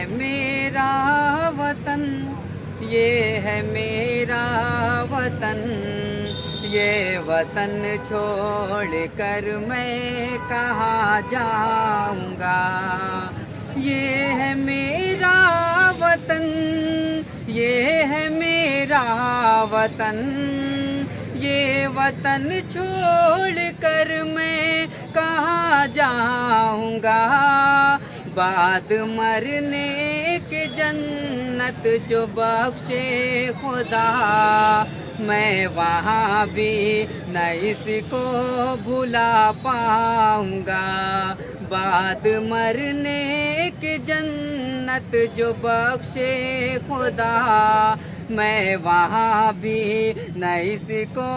है मेरा वतन, ये है मेरा वतन, ये वतन छोड़ कर मैं कहाँ जाऊँगा। ये है मेरा वतन, ये है मेरा वतन, ये वतन छोड़ कर मैं कहाँ जाऊँगा। बाद मरने के जन्नत जो बख्शे खुदा, मैं वहाँ भी न इसको भुला पाऊँगा। बाद मरने के जन्नत जो बख्शे खुदा, मैं वहाँ भी न इसको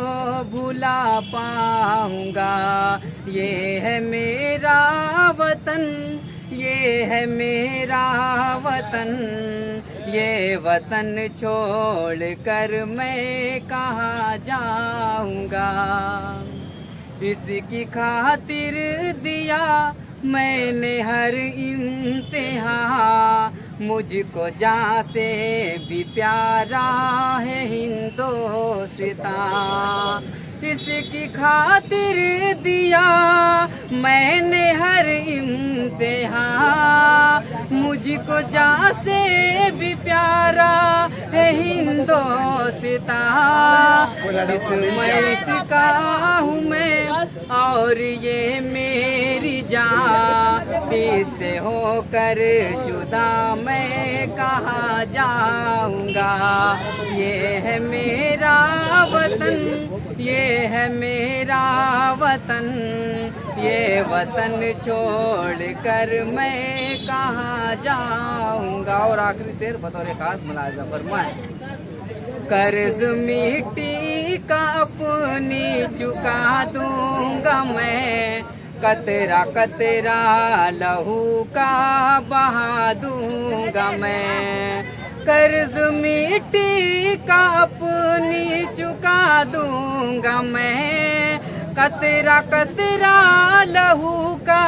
भुला पाऊँगा। ये है मेरा वतन, ये है मेरा वतन, ये वतन छोड़ कर मैं कहाँ जाऊँगा। इसकी खातिर दिया मैंने हर इम्तिहान, मुझको जहाँ से भी प्यारा है हिंदुस्तान। इसकी खातिर दिया मैंने हर इम्तिहान, मुझको जहाँ से भी प्यारा है हिंदुस्तान। जिसमें इसका हूँ मैं और ये मेरी जान, इससे होकर जुदा मैं कहाँ जाऊँगा। ये है मेरा वतन, ये है मेरा वतन, ये वतन छोड़ कर मैं कहाँ जाऊँगा। और आखिरी शेर बतौर खास मुलाजा फरमाए। कर्ज मिट्टी का अपनी चुका दूंगा मैं, कतरा कतरा लहू का बहा दूंगा मैं। कर्ज मिट्टी का अपनी चुका दूंगा मैं, कतरा कतरा लहू का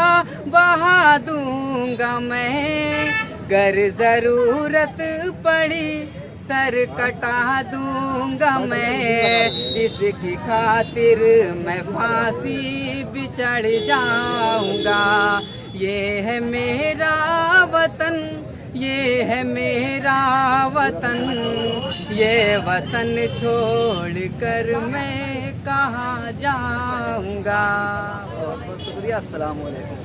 बहा दूंगा मैं। गर जरूरत पड़ी सर कटा दूंगा मैं, इसकी खातिर मैं फांसी भी चढ़ जाऊंगा। ये है मेरा वतन, ये है मेरा वतन, ये वतन छोड़ कर मैं कहाँ जाऊंगा। बहुत बहुत शुक्रिया। अस्सलाम वालेकुम।